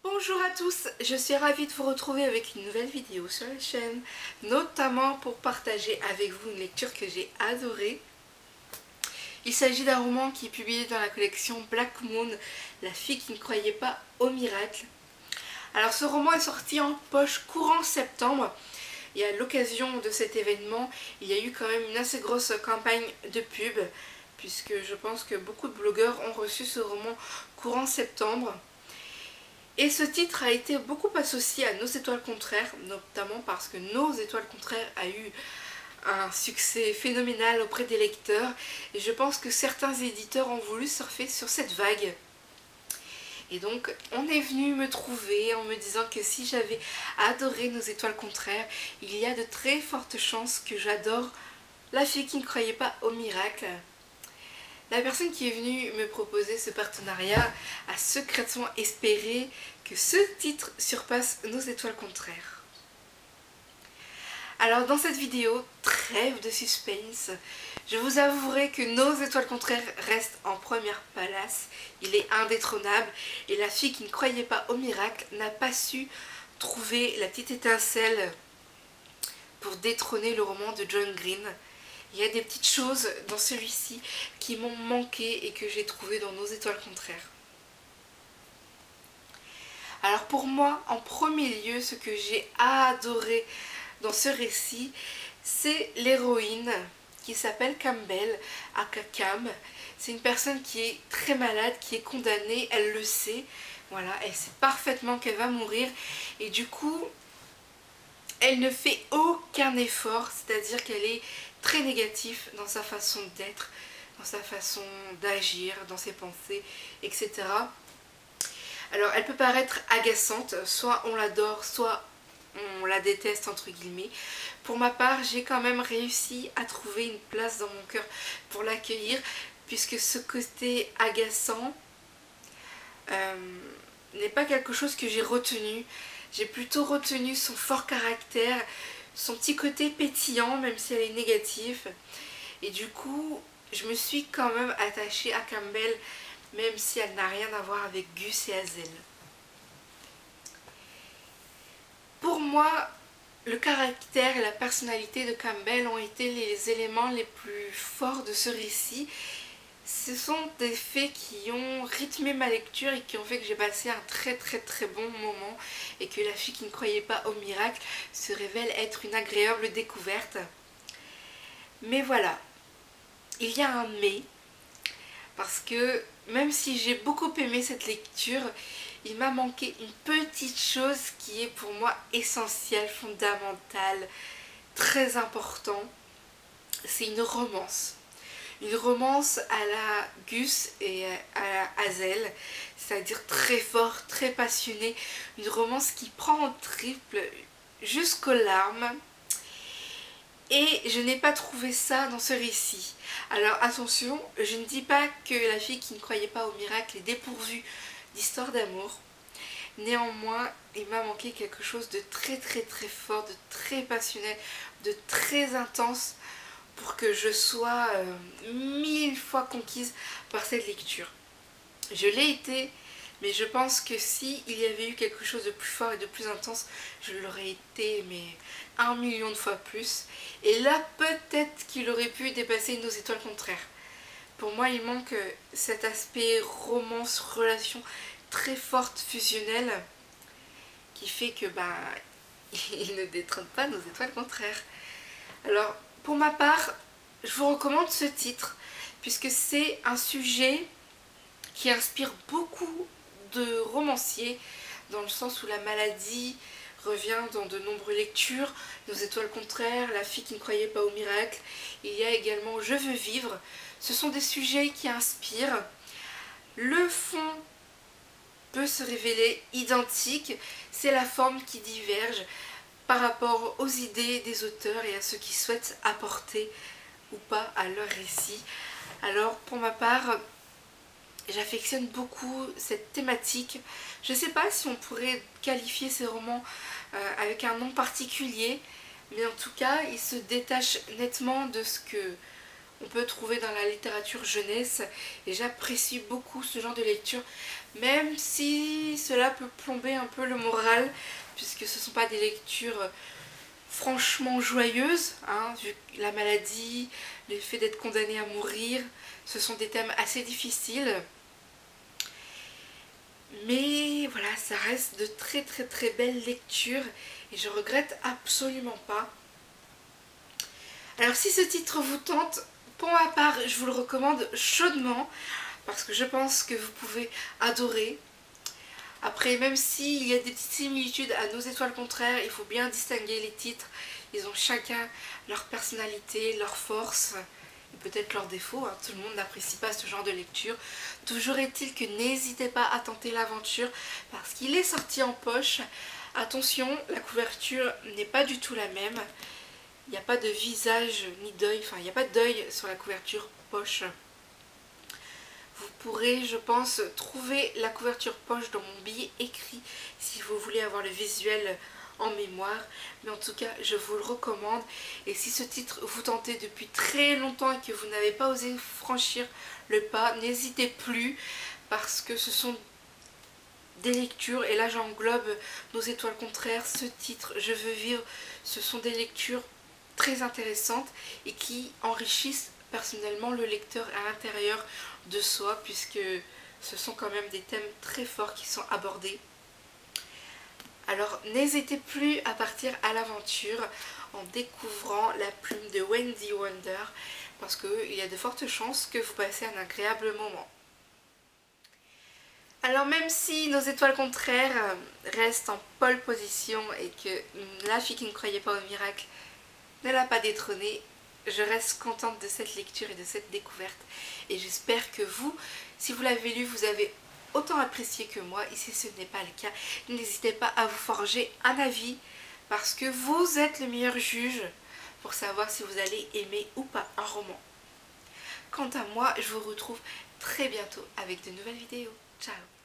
Bonjour à tous, je suis ravie de vous retrouver avec une nouvelle vidéo sur la chaîne, notamment pour partager avec vous une lecture que j'ai adorée. Il s'agit d'un roman qui est publié dans la collection Black Moon, La fille qui ne croyait pas au miracle. Alors ce roman est sorti en poche courant septembre et à l'occasion de cet événement, il y a eu quand même une assez grosse campagne de pub puisque je pense que beaucoup de blogueurs ont reçu ce roman courant septembre. Et ce titre a été beaucoup associé à Nos étoiles contraires, notamment parce que Nos étoiles contraires a eu un succès phénoménal auprès des lecteurs. Et je pense que certains éditeurs ont voulu surfer sur cette vague. Et donc on est venu me trouver en me disant que si j'avais adoré Nos étoiles contraires, il y a de très fortes chances que j'adore La fille qui ne croyait pas au miracle. La personne qui est venue me proposer ce partenariat a secrètement espéré que ce titre surpasse Nos étoiles contraires. Alors dans cette vidéo, trêve de suspense, je vous avouerai que Nos étoiles contraires reste en première place. Il est indétrônable et la fille qui ne croyait pas au miracle n'a pas su trouver la petite étincelle pour détrôner le roman de John Green. Il y a des petites choses dans celui-ci qui m'ont manqué et que j'ai trouvé dans Nos étoiles contraires. Alors pour moi, en premier lieu, ce que j'ai adoré dans ce récit, c'est l'héroïne qui s'appelle Campbell, aka Cam. C'est une personne qui est très malade, qui est condamnée, elle le sait. Voilà, elle sait parfaitement qu'elle va mourir et du coup, elle ne fait aucun effort, c'est-à-dire qu'elle est très négative dans sa façon d'être, dans sa façon d'agir, dans ses pensées, etc. Alors elle peut paraître agaçante, soit on l'adore, soit on la déteste entre guillemets. Pour ma part, j'ai quand même réussi à trouver une place dans mon cœur pour l'accueillir, puisque ce côté agaçant n'est pas quelque chose que j'ai retenu. J'ai plutôt retenu son fort caractère, son petit côté pétillant, même si elle est négative. Et du coup, je me suis quand même attachée à Campbell, même si elle n'a rien à voir avec Gus et Hazel. Pour moi, le caractère et la personnalité de Campbell ont été les éléments les plus forts de ce récit. Ce sont des faits qui ont rythmé ma lecture et qui ont fait que j'ai passé un très bon moment et que La fille qui ne croyait pas au miracle se révèle être une agréable découverte. Mais voilà, il y a un mais, parce que même si j'ai beaucoup aimé cette lecture, il m'a manqué une petite chose qui est pour moi essentielle, fondamentale, très important. C'est une romance. Une romance à la Gus et à la Hazel, c'est-à-dire très fort, très passionné. Une romance qui prend en triple jusqu'aux larmes. Et je n'ai pas trouvé ça dans ce récit. Alors attention, je ne dis pas que La fille qui ne croyait pas au miracle est dépourvue d'histoire d'amour. Néanmoins, il m'a manqué quelque chose de très fort, de très passionnel, de très intense pour que je sois 1000 fois conquise par cette lecture. Je l'ai été, mais je pense que si il y avait eu quelque chose de plus fort et de plus intense, je l'aurais été mais 1 million de fois plus. Et là, peut-être qu'il aurait pu dépasser Nos étoiles contraires. Pour moi, il manque cet aspect romance, relation très forte, fusionnelle, qui fait que il ne détrône pas Nos étoiles contraires. Alors, pour ma part, je vous recommande ce titre, puisque c'est un sujet qui inspire beaucoup de romanciers, dans le sens où la maladie revient dans de nombreuses lectures. Nos étoiles contraires, La fille qui ne croyait pas au miracle, il y a également Je veux vivre. Ce sont des sujets qui inspirent. Le fond peut se révéler identique, c'est la forme qui diverge par rapport aux idées des auteurs et à ce qu'ils souhaitent apporter ou pas à leur récit. Alors pour ma part, j'affectionne beaucoup cette thématique. Je ne sais pas si on pourrait qualifier ces romans avec un nom particulier, mais en tout cas, ils se détachent nettement de ce que on peut trouver dans la littérature jeunesse et j'apprécie beaucoup ce genre de lecture, même si cela peut plomber un peu le moral puisque ce ne sont pas des lectures franchement joyeuses, hein, vu la maladie, le fait d'être condamné à mourir, ce sont des thèmes assez difficiles. Mais voilà, ça reste de très très très belles lectures et je regrette absolument pas. Alors si ce titre vous tente, pour ma part, je vous le recommande chaudement parce que je pense que vous pouvez adorer. Après, même s'il y a des petites similitudes à Nos étoiles contraires, il faut bien distinguer les titres. Ils ont chacun leur personnalité, leur force et peut-être leurs défauts. Hein. Tout le monde n'apprécie pas ce genre de lecture. Toujours est-il que n'hésitez pas à tenter l'aventure parce qu'il est sorti en poche. Attention, la couverture n'est pas du tout la même. Il n'y a pas de visage ni d'œil, enfin il n'y a pas d'œil sur la couverture poche. Vous pourrez, je pense, trouver la couverture poche dans mon billet écrit si vous voulez avoir le visuel en mémoire. Mais en tout cas, je vous le recommande. Et si ce titre vous tentait depuis très longtemps et que vous n'avez pas osé franchir le pas, n'hésitez plus parce que ce sont des lectures, et là j'englobe Nos étoiles contraires, ce titre, Je veux vivre, ce sont des lectures très intéressantes et qui enrichissent personnellement le lecteur à l'intérieur de soi puisque ce sont quand même des thèmes très forts qui sont abordés. Alors n'hésitez plus à partir à l'aventure en découvrant la plume de Wendy Wonder parce qu'il y a de fortes chances que vous passez un agréable moment. Alors même si Nos étoiles contraires restent en pole position et que la fille qui ne croyait pas au miracle ne l'a pas détrônée, je reste contente de cette lecture et de cette découverte. Et j'espère que vous, si vous l'avez lu, vous avez autant apprécié que moi. Et si ce n'est pas le cas, n'hésitez pas à vous forger un avis parce que vous êtes le meilleur juge pour savoir si vous allez aimer ou pas un roman. Quant à moi, je vous retrouve très bientôt avec de nouvelles vidéos. Ciao!